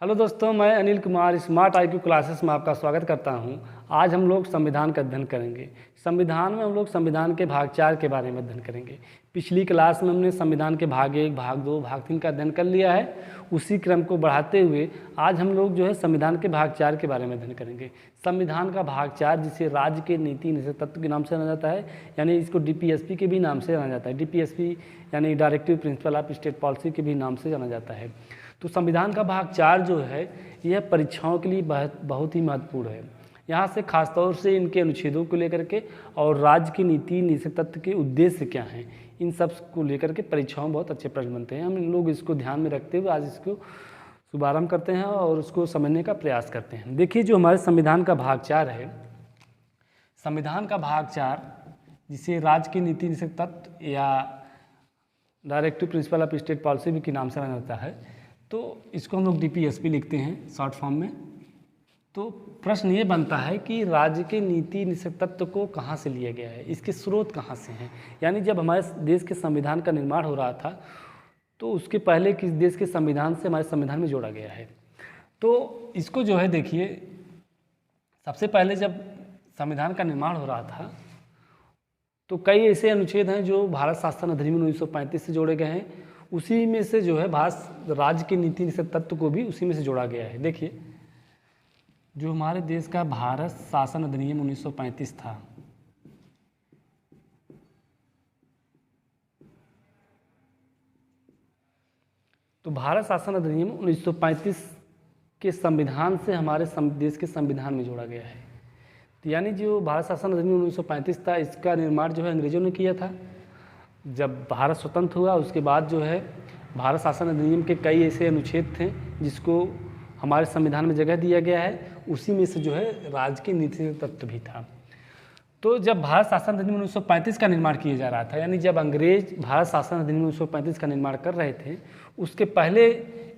Hello दोस्तों, मैं Anil Kumar smart IQ classes में आपका स्वागत करता हूं। आज हम लोग संविधान का अध्ययन करेंगे। संविधान में हम लोग संविधान के भाग 4 के बारे में अध्ययन करेंगे। पिछली क्लास में हमने संविधान के भाग 1, भाग 2, भाग 3 का अध्ययन कर लिया है। उसी क्रम को बढ़ाते हुए आज हम लोग संविधान के भाग 4 के बारे में अध्ययन करेंगे। संविधान का भाग 4 जिसे राज्य के नीति निषेध तत्व के नाम से जाना जाता है, यानी इसको DPSP के भी नाम से जाना जाता है। DPSP यानी directive principle of state policy के भी नाम से जाना जाता है। तो संविधान का भाग 4 यह परीक्षाओं के लिए बहुत ही महत्वपूर्ण है। यहाँ से खासतौर से इनके अनुच्छेदों को लेकर के और राज्य की नीति निषेध तत्व के उद्देश्य क्या हैं, इन सब को लेकर के परीक्षाओं में बहुत अच्छे प्रश्न बनते हैं। हम लोग इसको ध्यान में रखते हुए आज इसको शुभारंभ करते हैं और उसको समझने का प्रयास करते हैं। देखिए, जो हमारे संविधान का भाग 4 है, संविधान का भाग 4 जिसे राज्य की नीति निषेध तत्व या directive principle of state policy भी के नाम से जाना जाता है, तो इसको हम लोग DPSP लिखते हैं शॉर्ट फॉर्म में। तो प्रश्न ये बनता है कि राज्य के नीति निषेध तत्व को कहाँ से लिया गया है, इसके स्रोत कहाँ से हैं। यानी जब हमारे देश के संविधान का निर्माण हो रहा था तो उसके पहले किस देश के संविधान से हमारे संविधान में जोड़ा गया है। तो इसको देखिए, सबसे पहले जब संविधान का निर्माण हो रहा था तो कई ऐसे अनुच्छेद हैं जो भारत शासन अधिनियम 1935 से जोड़े गए हैं। उसी में से भारत राज्य के नीति निषेध तत्व को भी उसी में से जोड़ा गया है। देखिए, जो हमारे देश का भारत शासन अधिनियम 1935 था, तो भारत शासन अधिनियम 1935 के संविधान से हमारे देश के संविधान में जोड़ा गया है। तो यानी जो भारत शासन अधिनियम 1935 था, इसका निर्माण अंग्रेजों ने किया था। जब भारत स्वतंत्र हुआ उसके बाद भारत शासन अधिनियम के कई ऐसे अनुच्छेद थे जिसको हमारे संविधान में जगह दिया गया है। उसी में से राज्य की नीति तत्व भी था। तो जब भारत शासन अधिनियम 1935 का निर्माण किया जा रहा था, यानी जब अंग्रेज भारत शासन अधिनियम 1935 का निर्माण कर रहे थे, उसके पहले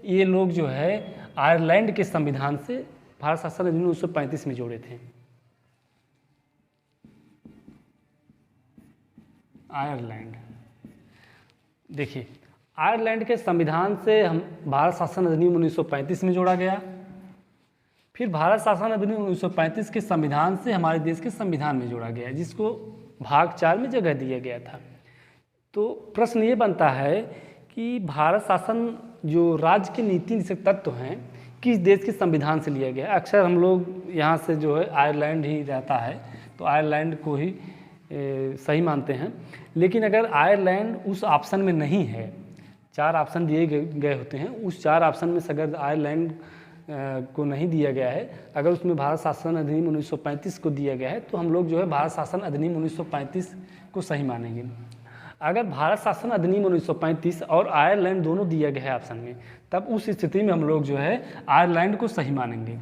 ये लोग आयरलैंड के संविधान से भारत शासन अधिनियम 1935 में जोड़े थे। आयरलैंड, देखिए, आयरलैंड के संविधान से हम भारत शासन अधिनियम 1935 में जोड़ा गया। फिर भारत शासन अधिनियम 1935 के संविधान से हमारे देश के संविधान में जोड़ा गया, जिसको भाग 4 में जगह दिया गया था। तो प्रश्न ये बनता है कि भारत शासन जो राज्य के नीति निषेध तत्व हैं, किस देश के संविधान से लिया गया। अक्सर हम लोग यहाँ से आयरलैंड ही रहता है तो आयरलैंड को ही सही मानते हैं। लेकिन अगर आयरलैंड उस ऑप्शन में नहीं है, 4 ऑप्शन दिए गए होते हैं, उस 4 ऑप्शन में से अगर आयरलैंड को नहीं दिया गया है, अगर उसमें भारत शासन अधिनियम 1935 को दिया गया है, तो हम लोग भारत शासन अधिनियम 1935 को सही मानेंगे। अगर भारत शासन अधिनियम 1935 और आयरलैंड दोनों दिया गया है ऑप्शन में, तब उस स्थिति में हम लोग आयरलैंड को सही मानेंगे।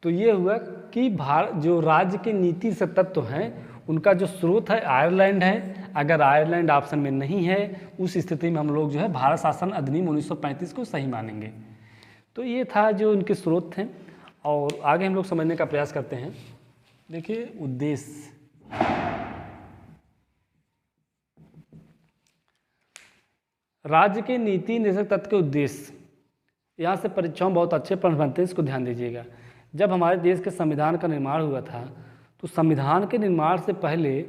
तो ये हुआ कि जो राज्य के नीति से तत्व हैं उनका जो स्रोत है आयरलैंड है। अगर आयरलैंड ऑप्शन में नहीं है, उस स्थिति में हम लोग भारत शासन अधिनियम 1935 को सही मानेंगे। तो ये था जो इनके स्रोत थे, और आगे हम लोग समझने का प्रयास करते हैं। देखिए, उद्देश्य, राज्य के नीति निषेध तत्व के उद्देश्य, यहाँ से परीक्षाओं बहुत अच्छे प्रश्न बनते हैं, इसको ध्यान दीजिएगा। जब हमारे देश के संविधान का निर्माण हुआ था तो संविधान के निर्माण से पहले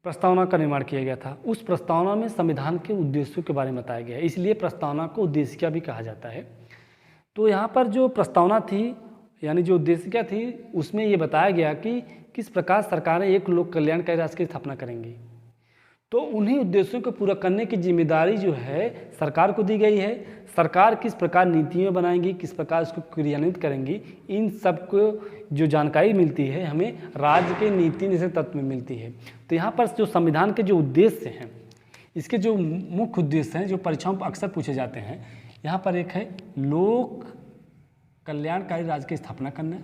प्रस्तावना का निर्माण किया गया था। उस प्रस्तावना में संविधान के उद्देश्यों के बारे में बताया गया है, इसलिए प्रस्तावना को उद्देशिका भी कहा जाता है। तो यहाँ पर जो प्रस्तावना थी, यानी जो उद्देशिका थी, उसमें ये बताया गया कि किस प्रकार सरकारें एक लोक कल्याणकारी राष्ट्र की स्थापना करेंगी। तो उन्हीं उद्देश्यों को पूरा करने की जिम्मेदारी सरकार को दी गई है। सरकार किस प्रकार नीतियाँ बनाएंगी, किस प्रकार उसको क्रियान्वित करेंगी, इन सब को जो जानकारी मिलती है हमें राज्य के नीति निषेध तत्व में मिलती है। तो यहाँ पर जो संविधान के जो उद्देश्य हैं, इसके जो मुख्य उद्देश्य हैं जो परीक्षाओं पर अक्सर पूछे जाते हैं, यहाँ पर एक है लोक कल्याणकारी राज्य की स्थापना करना,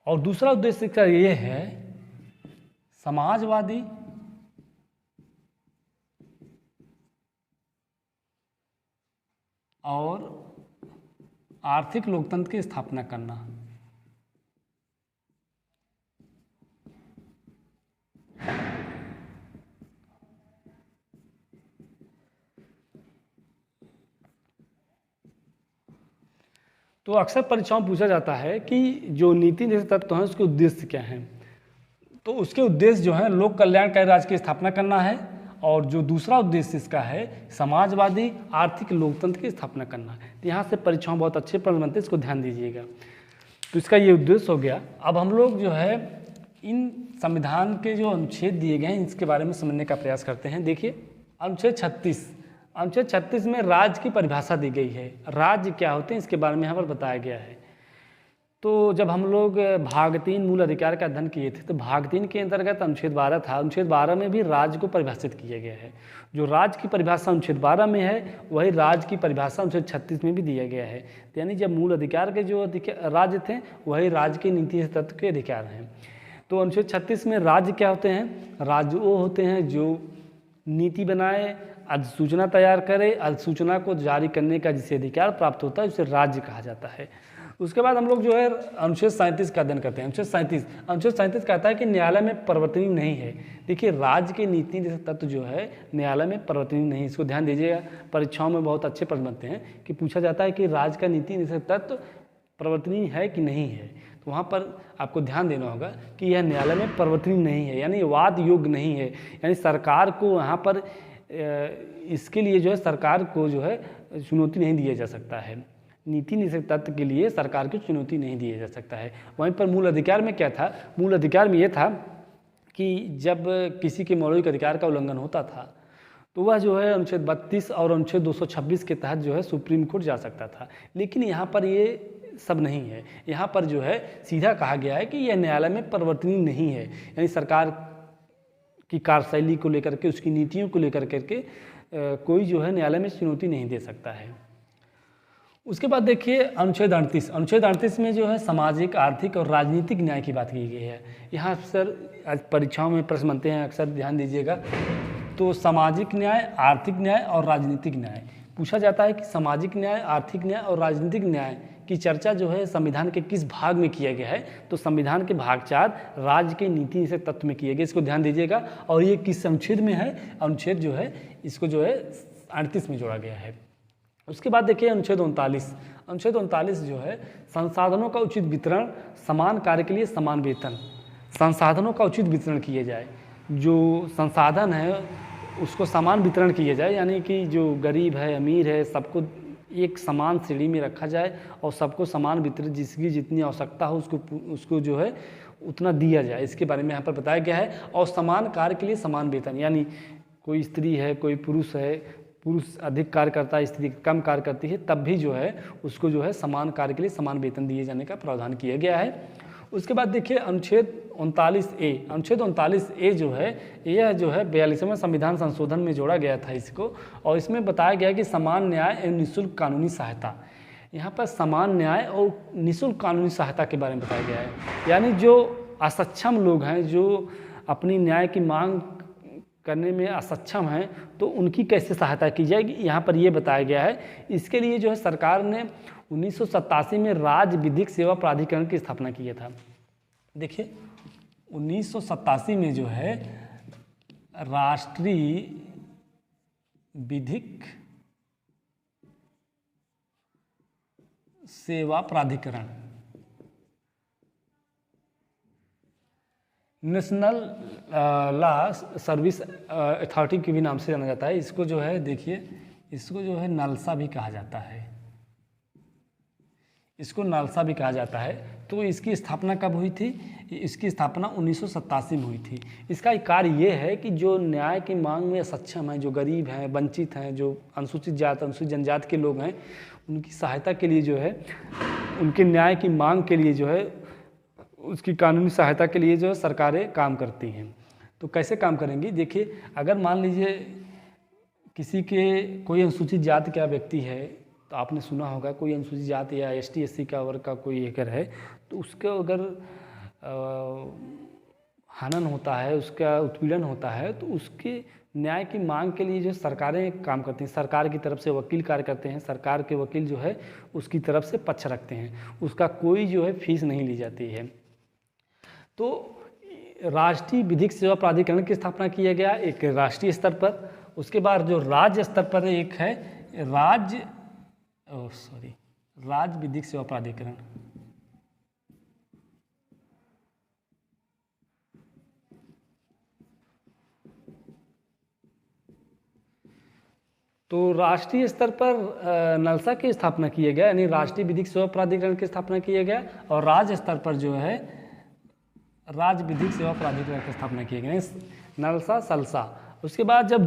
और दूसरा उद्देश्य का ये है समाजवादी और आर्थिक लोकतंत्र की स्थापना करना। तो अक्सर परीक्षाओं में पूछा जाता है कि जो नीति निर्देशक तत्व हैं उसके उद्देश्य क्या हैं। तो उसके उद्देश्य जो है लोक कल्याणकारी राज्य की स्थापना करना है, और जो दूसरा उद्देश्य इसका है समाजवादी आर्थिक लोकतंत्र की स्थापना करना है। तो यहाँ से परीक्षाओं बहुत अच्छे प्रश्न बनते हैं, इसको ध्यान दीजिएगा। तो इसका ये उद्देश्य हो गया। अब हम लोग जो है इन संविधान के जो अनुच्छेद दिए गए हैं इसके बारे में समझने का प्रयास करते हैं। देखिए अनुच्छेद 36 में राज्य की परिभाषा दी गई है। राज्य क्या होते हैं इसके बारे में यहाँ पर बताया गया है। तो जब हम लोग भाग 3 मूल अधिकार का अध्ययन किए थे तो भाग 3 के अंतर्गत अनुच्छेद 12 था। अनुच्छेद 12 में भी राज्य को परिभाषित किया गया है। जो राज्य की परिभाषा अनुच्छेद 12 में है वही राज्य की परिभाषा अनुच्छेद 36 में भी दिया गया है। यानी जब मूल अधिकार के जो राज्य थे वही राज्य के नीति तत्व के अधिकार हैं। तो अनुच्छेद 36 में राज्य क्या होते हैं? राज्य वो होते हैं जो नीति बनाए, अधिसूचना तैयार करे, अधिसूचना को जारी करने का जिसे अधिकार प्राप्त होता है उसे राज्य कहा जाता है। उसके बाद हम लोग जो है अनुच्छेद 37 का अध्ययन करते हैं। अनुच्छेद 37 कहता है कि न्यायालय में परिवर्तनीय नहीं है। देखिए राज्य के नीति तत्व जो है न्यायालय में परिवर्तनीय नहीं, इसको ध्यान दीजिएगा। परीक्षाओं में बहुत अच्छे प्रश्न बनते हैं कि पूछा जाता है कि राज्य का नीति तत्व परिवर्तनीय है कि नहीं है। तो वहाँ पर आपको ध्यान देना होगा कि यह न्यायालय में परिवर्तनीय नहीं है, यानी वाद योग्य नहीं है। यानी सरकार को यहाँ पर इसके लिए जो है सरकार को जो है चुनौती नहीं दिया जा सकता है। नीति निषेध तत्व के लिए सरकार को चुनौती नहीं दिया जा सकता है। वहीं पर मूल अधिकार में क्या था? मूल अधिकार में ये था कि जब किसी के मौलिक अधिकार का उल्लंघन होता था तो वह जो है अनुच्छेद 32 और अनुच्छेद 226 के तहत जो है सुप्रीम कोर्ट जा सकता था। लेकिन यहाँ पर ये सब नहीं है। यहाँ पर जो है सीधा कहा गया है कि यह न्यायालय में परिवर्तनीय नहीं है, यानी सरकार की कार्यशैली को लेकर के, उसकी नीतियों को लेकर करके कोई जो है न्यायालय में चुनौती नहीं दे सकता है। उसके बाद देखिए अनुच्छेद 38 में जो है सामाजिक, आर्थिक और राजनीतिक न्याय की बात की गई है। यहाँ अक्सर परीक्षाओं में प्रश्न बनते हैं, अक्सर ध्यान दीजिएगा। तो सामाजिक न्याय, आर्थिक न्याय और राजनीतिक न्याय पूछा जाता है कि सामाजिक न्याय, आर्थिक न्याय और राजनीतिक न्याय की चर्चा जो है संविधान के किस भाग में किया गया है? तो संविधान के भाग 4 राज्य के नीति से तत्व में किए गए, इसको ध्यान दीजिएगा। और ये किस अनुच्छेद में है? अनुच्छेद जो है इसको जो है 38 में जोड़ा गया है। उसके बाद देखिए अनुच्छेद 39 जो है संसाधनों का उचित वितरण, समान कार्य के लिए समान वेतन। संसाधनों का उचित वितरण किए जाए, जो संसाधन है उसको समान वितरण किया जाए, यानी कि जो गरीब है, अमीर है, सबको एक समान श्रेणी में रखा जाए और सबको समान वितरण, जिसकी जितनी आवश्यकता हो उसको जो है उतना दिया जाए, इसके बारे में यहाँ पर बताया गया है। और समान कार्य के लिए समान वेतन, यानी कोई स्त्री है, कोई पुरुष है, पुरुष अधिक कार्य करता है, स्त्री कम कार्य करती है, तब भी जो है उसको जो है समान कार्य के लिए समान वेतन दिए जाने का प्रावधान किया गया है। उसके बाद देखिए अनुच्छेद 39A जो है यह जो है 42वें संविधान संशोधन में जोड़ा गया था इसको, और इसमें बताया गया कि समान न्याय एवं निःशुल्क कानूनी सहायता। यहाँ पर समान न्याय और निःशुल्क कानूनी सहायता के बारे में बताया गया है, यानी जो असक्षम लोग हैं, जो अपनी न्याय की मांग करने में असक्षम हैं, तो उनकी कैसे सहायता की जाएगी, यहाँ पर ये बताया गया है। इसके लिए जो है सरकार ने 1987 में राज्य विधिक सेवा प्राधिकरण की स्थापना की था। देखिए 1987 में जो है राष्ट्रीय विधिक सेवा प्राधिकरण, नेशनल लॉ सर्विस अथॉरिटी के भी नाम से जाना जाता है। इसको जो है देखिए, इसको जो है नालसा भी कहा जाता है, इसको नालसा भी कहा जाता है। तो इसकी स्थापना कब हुई थी? इसकी स्थापना 1987 में हुई थी। इसका कार्य ये है कि जो न्याय की मांग में सक्षम हैं, जो गरीब हैं, वंचित हैं, जो अनुसूचित जात, अनुसूचित जनजाति के लोग हैं, उनकी सहायता के लिए जो है, उनके न्याय की मांग के लिए जो है, उसकी कानूनी सहायता के लिए जो है सरकारें काम करती हैं। तो कैसे काम करेंगी? देखिए अगर मान लीजिए किसी के कोई अनुसूचित जाति का व्यक्ति है, तो आपने सुना होगा कोई अनुसूचित जाति या ST SC का वर्ग का कोई अगर है, तो उसका अगर हनन होता है, उसका उत्पीड़न होता है, तो उसके न्याय की मांग के लिए जो सरकारें काम करती हैं, सरकार की तरफ से वकील कार्य करते हैं, सरकार के वकील जो है उसकी तरफ से पक्ष रखते हैं, उसका कोई जो है फीस नहीं ली जाती है। तो राष्ट्रीय विधिक सेवा प्राधिकरण की स्थापना किया गया एक राष्ट्रीय स्तर पर। उसके बाद जो राज्य स्तर पर एक है राज्य विधिक सेवा प्राधिकरण। तो राष्ट्रीय स्तर पर नलसा की स्थापना किया गया, यानी राष्ट्रीय विधिक सेवा प्राधिकरण की स्थापना किया गया, और राज्य स्तर पर जो है राज्य विधिक सेवा प्राधिकरण की स्थापना किया गया, नलसा सलसा। उसके बाद जब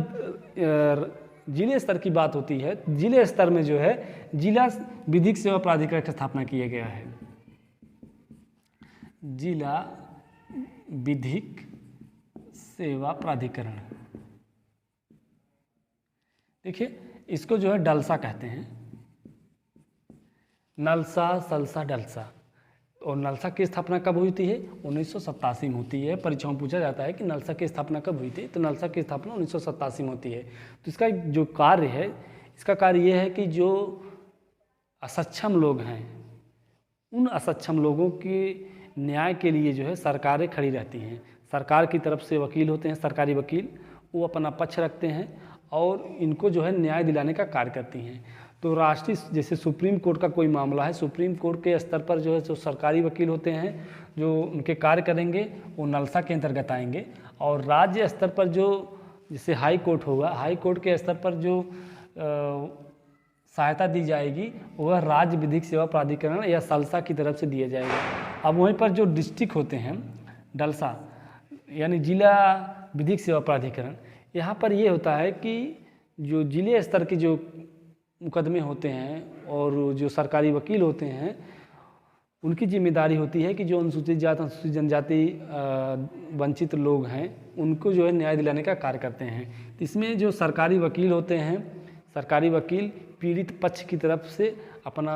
जिले स्तर की बात होती है, जिले स्तर में जो है जिला विधिक सेवा प्राधिकरण की स्थापना किया गया है, जिला विधिक सेवा प्राधिकरण। देखिए इसको जो है डलसा कहते हैं, नलसा सलसा डलसा। और नलसा की स्थापना कब हुई है? 1987 में होती है। परीक्षाओं में पूछा जाता है कि नलसा की स्थापना कब हुई थी, तो नलसा की स्थापना 1987 में होती है। तो इसका जो कार्य है, इसका कार्य ये है कि जो असक्षम लोग हैं, उन असक्षम लोगों के न्याय के लिए जो है सरकारें खड़ी रहती हैं। सरकार की तरफ से वकील होते हैं, सरकारी वकील, वो अपना पक्ष रखते हैं और इनको जो है न्याय दिलाने का कार्य करती हैं। तो राष्ट्रीय जैसे सुप्रीम कोर्ट का कोई मामला है, सुप्रीम कोर्ट के स्तर पर जो है जो सरकारी वकील होते हैं, जो उनके कार्य करेंगे वो नलसा के अंतर्गत आएंगे। और राज्य स्तर पर जो जैसे हाई कोर्ट होगा, हाई कोर्ट के स्तर पर जो सहायता दी जाएगी वह राज्य विधिक सेवा प्राधिकरण या सलसा की तरफ से दिया जाएगा। अब वहीं पर जो डिस्ट्रिक्ट होते हैं, डलसा यानी जिला विधिक सेवा प्राधिकरण, यहाँ पर ये होता है कि जो जिले स्तर के जो मुकदमे होते हैं और जो सरकारी वकील होते हैं, उनकी जिम्मेदारी होती है कि जो अनुसूचित जाति, अनुसूचित जनजाति, वंचित लोग हैं, उनको जो है न्याय दिलाने का कार्य करते हैं। इसमें जो सरकारी वकील होते हैं, सरकारी वकील पीड़ित पक्ष की तरफ से अपना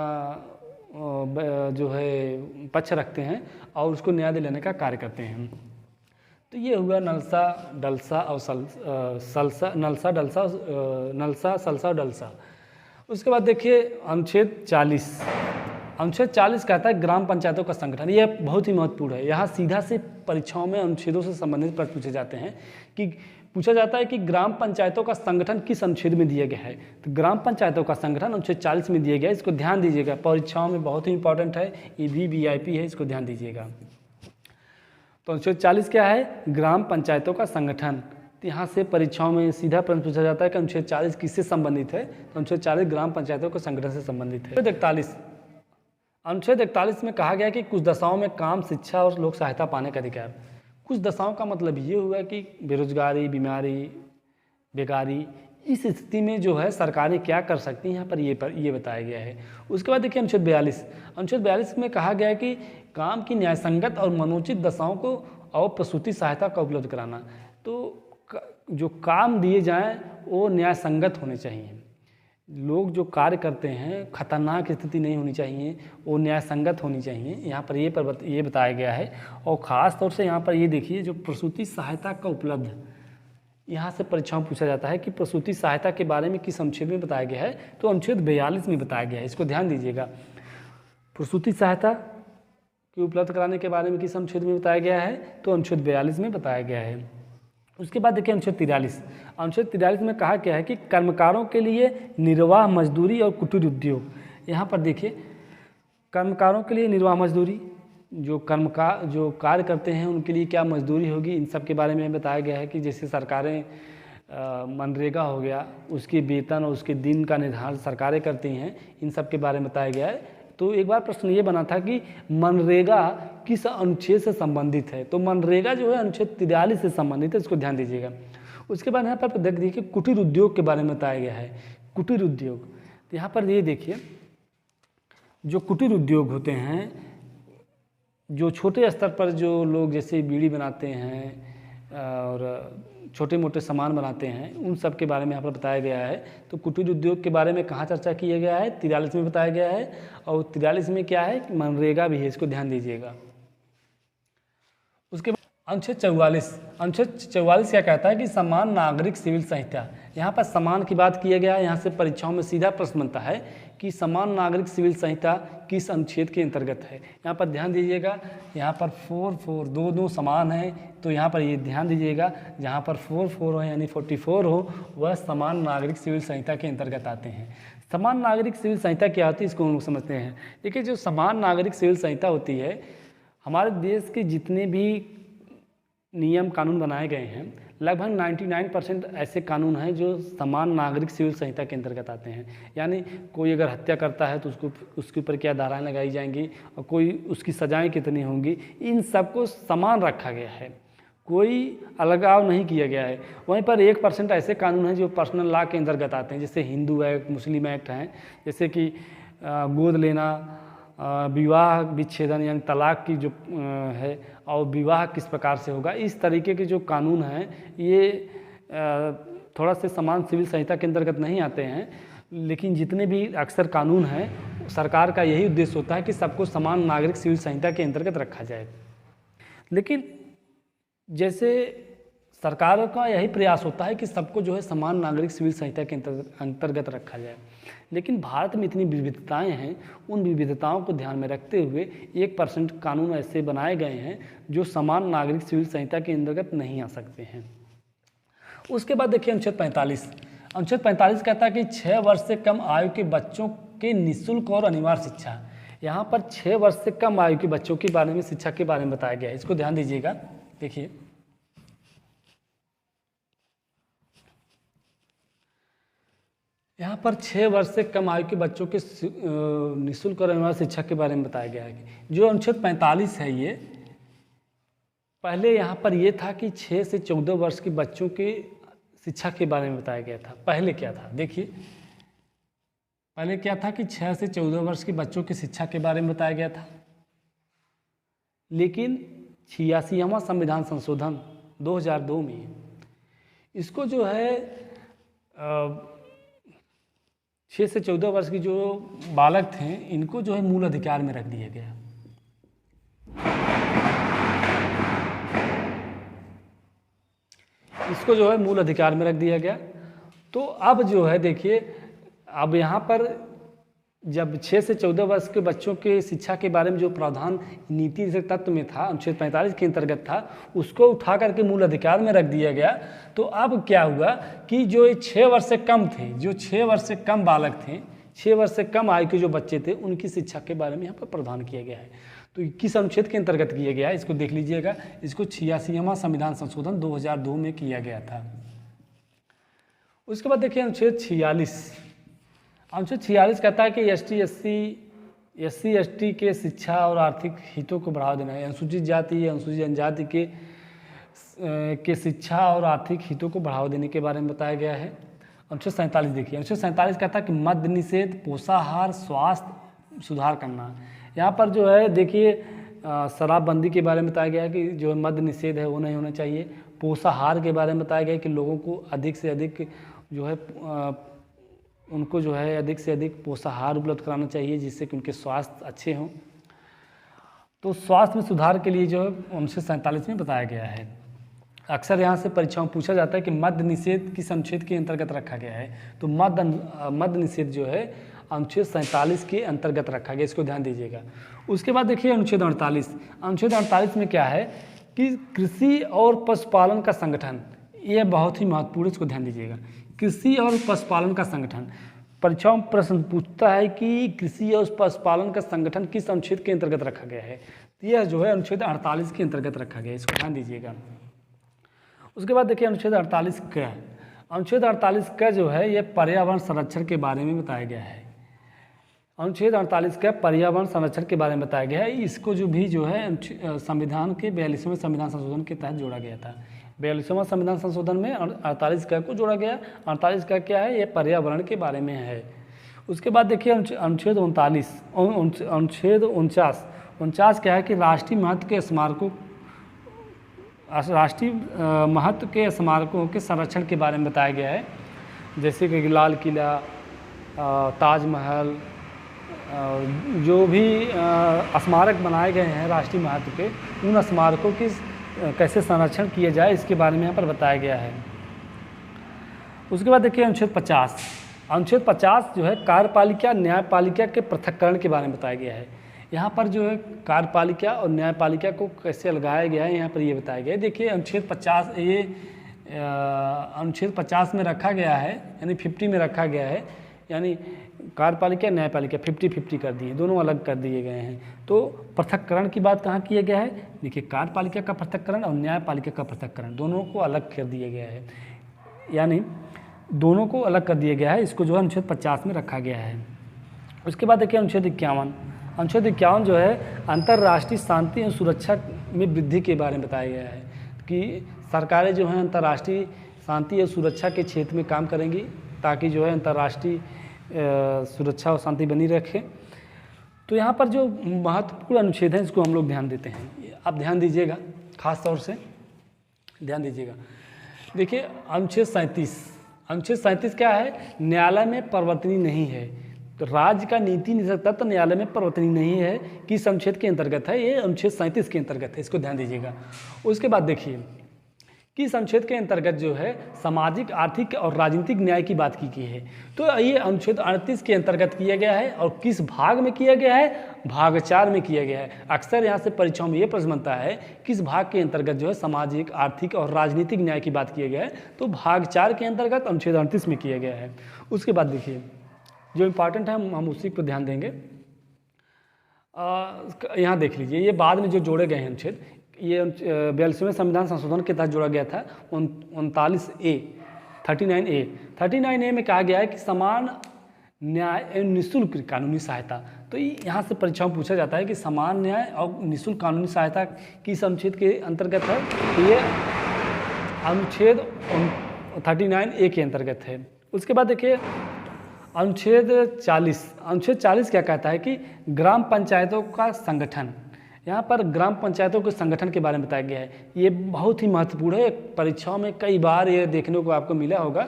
जो है पक्ष रखते हैं और उसको न्याय दिलाने का कार्य करते हैं। तो ये हुआ नलसा, डलसा और सलसा, नलसा, डलसा, नलसा, सलसा और डलसा। उसके बाद देखिए अनुच्छेद 40। अनुच्छेद 40 कहता है ग्राम पंचायतों का संगठन। यह बहुत ही महत्वपूर्ण है। यहाँ सीधा से परीक्षाओं में अनुच्छेदों से संबंधित प्रश्न पूछे जाते हैं कि पूछा जाता है कि ग्राम पंचायतों का संगठन किस अनुच्छेद में दिया गया है। तो ग्राम पंचायतों का संगठन अनुच्छेद 40 में दिया गया है। इसको ध्यान दीजिएगा, परीक्षाओं में बहुत ही इंपॉर्टेंट है, ये भी VIP है, इसको ध्यान दीजिएगा। तो अनुच्छेद 40 क्या है? ग्राम पंचायतों का संगठन। तो यहाँ से परीक्षाओं में सीधा प्रश्न पूछा जाता है कि अनुच्छेद 40 किससे संबंधित है। तो अनुच्छेद 40 ग्राम पंचायतों के संगठन से संबंधित है। अनुच्छेद 41 में कहा गया कि कुछ दशाओं में काम, शिक्षा और लोक सहायता पाने का अधिकार। कुछ दशाओं का मतलब ये हुआ कि बेरोजगारी, बीमारी, बेकारी, इस स्थिति में जो है सरकारें क्या कर सकती हैं, यहाँ पर ये बताया गया है। उसके बाद देखिए अनुच्छेद 42। अनुच्छेद 42 में कहा गया है कि काम की न्यायसंगत और मनोचित दशाओं को और प्रसूति सहायता का उपलब्ध कराना। तो जो काम दिए जाएं वो न्यायसंगत होने चाहिए। लोग जो कार्य करते हैं खतरनाक स्थिति नहीं होनी चाहिए, वो न्यायसंगत होनी चाहिए। यहाँ पर ये बताया गया है। और ख़ास तौर से यहाँ पर ये देखिए जो प्रसूति सहायता का उपलब्ध, यहाँ से परीक्षाओं में पूछा जाता है कि प्रसूति सहायता के बारे में किस अनुच्छेद में बताया गया है। तो अनुच्छेद 42 में बताया गया है, इसको ध्यान दीजिएगा। प्रसूति सहायता की उपलब्ध कराने के बारे में किस अनुच्छेद में बताया गया है? तो अनुच्छेद 42 में बताया गया है। उसके बाद देखिए अनुच्छेद 43। अनुच्छेद 43 में कहा गया है कि कर्मकारों के लिए निर्वाह मजदूरी और कुटीर उद्योग। यहाँ पर देखिए कर्मकारों के लिए निर्वाह मजदूरी, जो कार्य करते हैं उनके लिए क्या मजदूरी होगी, इन सब के बारे में बताया गया है कि जैसे सरकारें मनरेगा हो गया, उसके वेतन और उसके दिन का निर्धारण सरकारें करती हैं, इन सब के बारे में बताया गया है। तो एक बार प्रश्न ये बना था कि मनरेगा किस अनुच्छेद से संबंधित है। तो मनरेगा जो है अनुच्छेद 43 से संबंधित है, इसको ध्यान दीजिएगा। उसके बाद यहाँ पर देख देखिए कुटीर उद्योग के बारे में बताया गया है। कुटीर उद्योग, तो यहाँ पर ये देखिए जो कुटीर उद्योग होते हैं, जो छोटे स्तर पर जो लोग जैसे बीड़ी बनाते हैं और छोटे मोटे सामान बनाते हैं, उन सब के बारे में यहाँ पर बताया गया है। तो कुटीर उद्योग के बारे में कहाँ चर्चा किया गया है? 43 में बताया गया है। और 43 में क्या है? मनरेगा भी है, इसको ध्यान दीजिएगा। अनुच्छेद 44 क्या कहता है कि समान नागरिक सिविल संहिता। यहाँ पर समान की बात किया गया है। यहाँ से परीक्षाओं में सीधा प्रश्न बनता है कि समान नागरिक सिविल संहिता किस अनुच्छेद के अंतर्गत है। यहाँ पर ध्यान दीजिएगा, यहाँ पर 4 दो समान है, तो यहाँ पर ये ध्यान दीजिएगा, जहाँ पर 4 हो यानी 44 हो वह समान नागरिक सिविल संहिता के अंतर्गत आते हैं। समान नागरिक सिविल संहिता क्या होती है इसको हम लोग समझते हैं। देखिए, जो समान नागरिक सिविल संहिता होती है, हमारे देश के जितने भी नियम कानून बनाए गए हैं लगभग 99% ऐसे कानून हैं जो समान नागरिक सिविल संहिता के अंतर्गत आते हैं। यानी कोई अगर हत्या करता है तो उसके ऊपर क्या धाराएं लगाई जाएंगी और कोई उसकी सजाएं कितनी होंगी, इन सबको समान रखा गया है, कोई अलगाव नहीं किया गया है। वहीं पर 1% ऐसे कानून हैं जो पर्सनल लॉ के अंतर्गत आते हैं, जैसे हिंदू एक्ट, मुस्लिम एक्ट हैं, जैसे कि गोद लेना, विवाह विच्छेदन यानी तलाक की जो है, और विवाह किस प्रकार से होगा, इस तरीके के जो कानून हैं ये थोड़ा से समान सिविल संहिता के अंतर्गत नहीं आते हैं। लेकिन जितने भी अक्सर कानून हैं, सरकार का यही उद्देश्य होता है कि सबको समान नागरिक सिविल संहिता के अंतर्गत रखा जाए। लेकिन जैसे सरकार का यही प्रयास होता है कि सबको जो है समान नागरिक सिविल संहिता के अंतर्गत रखा जाए, लेकिन भारत में इतनी विविधताएं हैं, उन विविधताओं को ध्यान में रखते हुए 1% कानून ऐसे बनाए गए हैं जो समान नागरिक सिविल संहिता के अंतर्गत नहीं आ सकते हैं। उसके बाद देखिए अनुच्छेद 45। अनुच्छेद 45 कहता है कि 6 वर्ष से कम आयु के बच्चों के निःशुल्क और अनिवार्य शिक्षा। यहाँ पर 6 वर्ष से कम आयु के बच्चों के बारे में, शिक्षा के बारे में बताया गया है। इसको ध्यान दीजिएगा। देखिए, यहाँ पर 6 वर्ष से कम आयु के बच्चों के निःशुल्क और अनिवार्य शिक्षा के बारे में बताया गया है। जो अनुच्छेद 45 है, ये पहले यहाँ पर ये था कि 6 से 14 वर्ष के बच्चों के शिक्षा के बारे में बताया गया था। पहले क्या था, देखिए, पहले क्या था कि 6 से 14 वर्ष के बच्चों की शिक्षा के बारे में बताया गया था। लेकिन 86वां संविधान संशोधन 2002 में इसको जो है 6 से 14 वर्ष की जो बालक थे, इनको जो है मूल अधिकार में रख दिया गया। इसको जो है मूल अधिकार में रख दिया गया। तो अब जो है देखिए, अब यहाँ पर जब 6 से 14 वर्ष के बच्चों के शिक्षा के बारे में जो प्रावधान नीति से तत्व में था, अनुच्छेद 45 के अंतर्गत था, उसको उठा करके मूल अधिकार में रख दिया गया। तो अब क्या हुआ कि जो 6 वर्ष से कम थे, जो 6 वर्ष से कम बालक थे, 6 वर्ष से कम आयु के जो बच्चे थे, उनकी शिक्षा के बारे में यहाँ पर प्रावधान किया गया है। तो किस अनुच्छेद के अंतर्गत किया गया है, इसको देख लीजिएगा। इसको 86वां संविधान संशोधन 2002 में किया गया था। उसके बाद देखिए अनुच्छेद 46। अनुच्छेद 46 कहता है कि एससी एसटी के शिक्षा और आर्थिक हितों को बढ़ावा देना है। अनुसूचित जाति, अनुसूचित जनजाति के शिक्षा और आर्थिक हितों को बढ़ावा देने के बारे में बताया गया है। अनुच्छेद 47 देखिए, अनुच्छेद 47 कहता है कि मद्य निषेध, पोषाहार, स्वास्थ्य सुधार करना। यहाँ पर जो है देखिए, शराबबंदी के बारे में बताया गया है कि जो मद्य निषेध है वो नहीं होना चाहिए। पोषाहार के बारे में बताया गया है कि लोगों को अधिक से अधिक जो है उनको जो है अधिक से अधिक पोषाहार उपलब्ध कराना चाहिए, जिससे कि उनके स्वास्थ्य अच्छे हों। तो स्वास्थ्य में सुधार के लिए जो है अनुच्छेद 47 में बताया गया है। अक्सर यहाँ से परीक्षाओं में पूछा जाता है कि मद्य निषेध किस अनुच्छेद के अंतर्गत रखा गया है। तो मद्य निषेध जो है अनुच्छेद 47 के अंतर्गत रखा गया, इसको ध्यान दीजिएगा। उसके बाद देखिए अनुच्छेद 48। अनुच्छेद 48 में क्या है कि कृषि और पशुपालन का संगठन, यह बहुत ही महत्वपूर्ण, इसको ध्यान दीजिएगा। कृषि और पशुपालन का संगठन, परीक्षाओं में प्रश्न पूछता है कि कृषि और पशुपालन का संगठन किस अनुच्छेद के अंतर्गत रखा गया है। तो यह जो है अनुच्छेद 48 के अंतर्गत रखा गया है, इसको ध्यान दीजिएगा। उसके बाद देखिए अनुच्छेद 48 का, अनुच्छेद 48 का जो है यह पर्यावरण संरक्षण के बारे में बताया गया है। अनुच्छेद 48 का पर्यावरण संरक्षण के बारे में बताया गया है। इसको जो भी जो है संविधान के 42वें संविधान संशोधन के तहत जोड़ा गया था। 42वां संविधान संशोधन में 48 का को जोड़ा गया। 48 का क्या है, ये पर्यावरण के बारे में है। उसके बाद देखिए अनुच्छेद 49 क्या है कि राष्ट्रीय महत्व के स्मारकों के संरक्षण के बारे में बताया गया है। जैसे कि लाल किला, ताजमहल, जो भी स्मारक बनाए गए हैं राष्ट्रीय महत्व के, उन स्मारकों की कैसे संरक्षण किया जाए इसके बारे में यहाँ पर बताया गया है। उसके बाद देखिए अनुच्छेद 50। अनुच्छेद 50 जो है कार्यपालिका न्यायपालिका के पृथक्करण के बारे में बताया गया है। यहाँ पर जो है कार्यपालिका और न्यायपालिका को कैसे लगाया गया है यहाँ पर ये बताया गया है। देखिए अनुच्छेद 50 ये अनुच्छेद 50 में रखा गया है, यानी 50 में रखा गया है, यानी कार्यपालिका न्यायपालिका 50-50 कर दिए, दोनों अलग कर दिए गए हैं। तो पृथक्करण की बात कहाँ किया गया है, देखिए कार्यपालिका का पृथक्करण और न्यायपालिका का पृथक्करण दोनों को अलग कर दिया गया है, यानी दोनों को अलग कर दिया गया है। इसको जो है अनुच्छेद 50 में रखा गया है। उसके बाद देखिए अनुच्छेद 51। अनुच्छेद 51 जो है अंतर्राष्ट्रीय शांति और सुरक्षा में वृद्धि के बारे में बताया गया है कि सरकारें जो हैं अंतर्राष्ट्रीय शांति और सुरक्षा के क्षेत्र में काम करेंगी ताकि जो है अंतर्राष्ट्रीय सुरक्षा और शांति बनी रखे। तो यहाँ पर जो महत्वपूर्ण अनुच्छेद हैं इसको हम लोग ध्यान देते हैं, आप ध्यान दीजिएगा, खास तौर से ध्यान दीजिएगा। देखिए अनुच्छेद 37। अनुच्छेद 37 क्या है, न्यायालय में परिवर्तनीय नहीं है। तो राज्य का नीति निषेध तत्व न्यायालय में परिवर्तनीय नहीं है, किस अनुच्छेद के अंतर्गत है, ये अनुच्छेद 37 के अंतर्गत है, इसको ध्यान दीजिएगा। उसके बाद देखिए किस अनुच्छेद के अंतर्गत जो है सामाजिक आर्थिक और राजनीतिक न्याय की बात की गई है। तो ये अनुच्छेद 38 के अंतर्गत किया गया है और किस भाग में किया गया है, भाग 4 में किया गया है। अक्सर यहाँ से परीक्षाओं में ये प्रश्न बनता है किस भाग के अंतर्गत जो है सामाजिक आर्थिक और राजनीतिक न्याय की बात किया गया है, तो भाग 4 के अंतर्गत अनुच्छेद 38 में किया गया है। उसके बाद देखिए जो इम्पॉर्टेंट है हम उसी पर ध्यान देंगे। यहाँ देख लीजिए, ये बाद में जो जोड़े गए हैं अनुच्छेद, ये 42वें संविधान संशोधन के तहत जोड़ा गया था 39A में कहा गया है कि समान न्याय एवं निःशुल्क कानूनी सहायता। तो यहाँ से परीक्षाओं में पूछा जाता है कि समान न्याय और निःशुल्क कानूनी सहायता किस अनुच्छेद के अंतर्गत है, तो ये अनुच्छेद 39A के अंतर्गत है। उसके बाद देखिए अनुच्छेद 40 क्या कहता है कि ग्राम पंचायतों का संगठन। यहाँ पर ग्राम पंचायतों के संगठन के बारे में बताया गया है। ये बहुत ही महत्वपूर्ण है, परीक्षाओं में कई बार ये देखने को आपको मिला होगा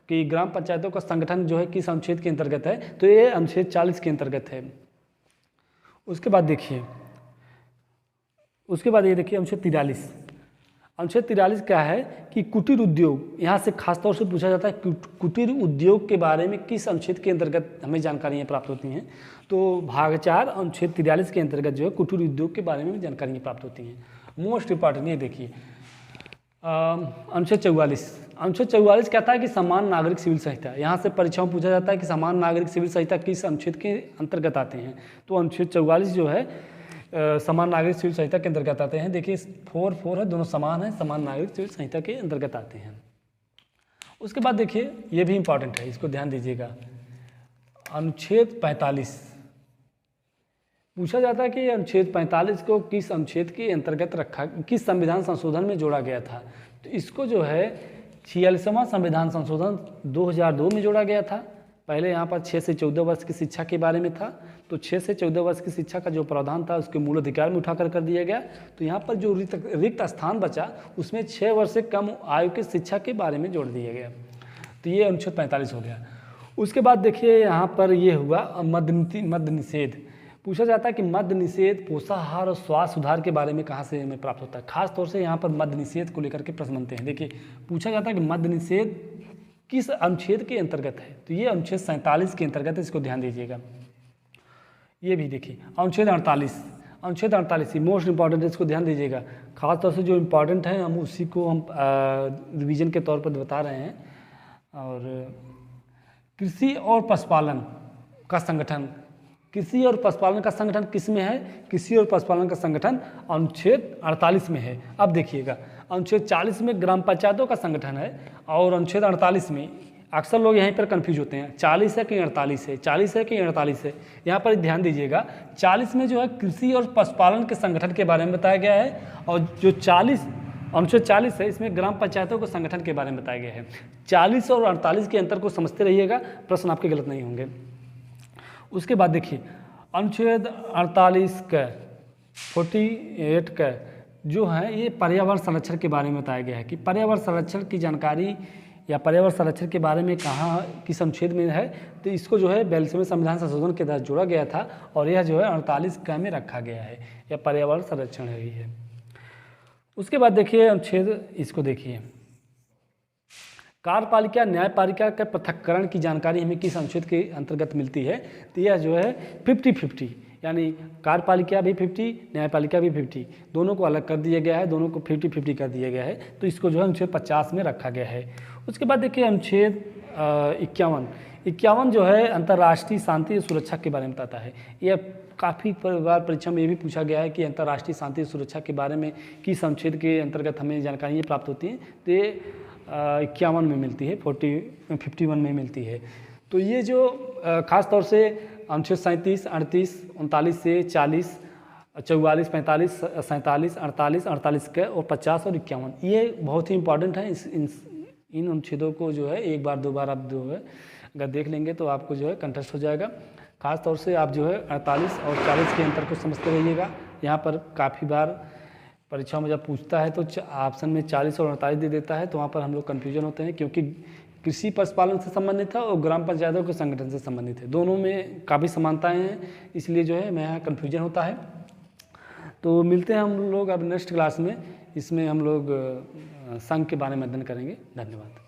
कि ग्राम पंचायतों का संगठन जो है किस अनुच्छेद के अंतर्गत है, तो ये अनुच्छेद 40 के अंतर्गत है। उसके बाद ये देखिए अनुच्छेद 43। अनुच्छेद 43 क्या है कि कुटीर उद्योग, यहाँ से खासतौर से पूछा जाता है कुटीर उद्योग के बारे में किस अनुच्छेद के अंतर्गत हमें जानकारियाँ प्राप्त होती हैं, तो भाग 4 अनुच्छेद 43 के अंतर्गत जो है कुटीर उद्योग के बारे में जानकारियाँ प्राप्त होती हैं। मोस्ट इंपॉर्टेंट ये देखिए अनुच्छेद 44 कहता है कि समान नागरिक सिविल संहिता। यहाँ से परीक्षाओं में पूछा जाता है कि समान नागरिक सिविल संहिता किस अनुच्छेद के अंतर्गत आते हैं, तो अनुच्छेद 44 जो है समान नागरिक सिविल संहिता के अंतर्गत आते हैं। देखिए 4 है, दोनों समान हैं, समान नागरिक सिविल संहिता के अंतर्गत आते हैं। उसके बाद देखिए ये भी इंपॉर्टेंट है, इसको ध्यान दीजिएगा। अनुच्छेद 45 पूछा जाता है कि अनुच्छेद 45 को किस अनुच्छेद के अंतर्गत रखा, किस संविधान संशोधन में जोड़ा गया था, तो इसको जो है 46वां संविधान संशोधन 2002 में जोड़ा गया था। पहले यहाँ पर 6 से 14 वर्ष की शिक्षा के बारे में था, तो 6 से 14 वर्ष की शिक्षा का जो प्रावधान था उसके मूल अधिकार में उठाकर कर दिया गया। तो यहाँ पर जो रिक्त स्थान बचा उसमें 6 वर्ष से कम आयु की शिक्षा के बारे में जोड़ दिया गया। तो ये अनुच्छेद 45 हो गया। उसके बाद देखिए यहाँ पर ये हुआ मद्य निषेध। पूछा जाता है कि मद्य निषेध पोषाहार और स्वास्थ्य सुधार के बारे में कहाँ से हमें प्राप्त होता है। खास तौर से यहाँ पर मद्य निषेध को लेकर के प्रश्न बनते हैं। देखिए पूछा जाता है कि मद्य निषेध किस अनुच्छेद के अंतर्गत है, तो ये अनुच्छेद 47 के अंतर्गत है, इसको ध्यान दीजिएगा। ये भी देखिए अनुच्छेद 48 ही मोस्ट इंपॉर्टेंट है, इसको ध्यान दीजिएगा। खास तौर से जो इम्पॉर्टेंट है हम उसी को हम रिवीजन के तौर पर बता रहे हैं। और कृषि और पशुपालन का संगठन, कृषि और पशुपालन का संगठन किस में है, कृषि और पशुपालन का संगठन अनुच्छेद 48 में है। अब देखिएगा अनुच्छेद 40 में ग्राम पंचायतों का संगठन है और अनुच्छेद 48 में, अक्सर लोग यहीं पर कंफ्यूज होते हैं 40 है कि 48 है, 40 है कि 48 है। यहाँ पर ध्यान दीजिएगा 40 में जो है कृषि और पशुपालन के संगठन के बारे में बताया गया है और जो अनुच्छेद 40 है इसमें ग्राम पंचायतों के संगठन के बारे में बताया गया है। 40 और 48 के अंतर को समझते रहिएगा, प्रश्न आपके गलत नहीं होंगे। उसके बाद देखिए अनुच्छेद 48 का 48 का जो है ये पर्यावरण संरक्षण के बारे में बताया गया है कि पर्यावरण संरक्षण की जानकारी या पर्यावरण संरक्षण के बारे में कहाँ किस अनुच्छेद में है, तो इसको जो है 42वें संविधान संशोधन के तहत जोड़ा गया था और यह जो है 48 का में रखा गया है, यह पर्यावरण संरक्षण है ही है। उसके बाद देखिए अनुच्छेद, इसको देखिए, कार्यपालिका न्यायपालिका के पृथक्करण की जानकारी हमें किस अनुच्छेद के अंतर्गत मिलती है? तो यह जो है 50-50, यानी कार्यपालिका भी 50, न्यायपालिका भी 50, दोनों को अलग कर दिया गया है, दोनों को 50-50 कर दिया गया है। तो इसको जो है अनुच्छेद 50 में रखा गया है। उसके बाद देखिए अनुच्छेद 51 जो है अंतर्राष्ट्रीय शांति और सुरक्षा के बारे में बताता है। यह काफ़ी बार परीक्षा में ये भी पूछा गया है कि अंतर्राष्ट्रीय शांति और सुरक्षा के बारे में किस अनुच्छेद के अंतर्गत हमें जानकारी प्राप्त होती है? तो ये 51 में मिलती है, 51 में मिलती है। तो ये जो खास तौर से अनुच्छेद 37, 38, 39 से 40, 44, 45, 47, 48, 48 के और 50 और 51, ये बहुत ही इंपॉर्टेंट है। इन अनुच्छेदों को जो है एक बार दो बार आप जो है अगर देख लेंगे तो आपको जो है कंठस्थ हो जाएगा। खास तौर से आप जो है 48 और 40 के अंतर को समझते रहिएगा। यहाँ पर काफ़ी बार परीक्षा में जब पूछता है तो ऑप्शन में 40 और 48 दे देता है, तो वहाँ पर हम लोग कन्फ्यूजन होते हैं, क्योंकि कृषि पशुपालन से संबंधित है और ग्राम पंचायतों के संगठन से संबंधित है। दोनों में काफ़ी समानताएं हैं, इसलिए जो है मैं यहाँ कन्फ्यूजन होता है। तो मिलते हैं हम लोग अब नेक्स्ट क्लास में, इसमें हम लोग संघ के बारे में अध्ययन करेंगे। धन्यवाद।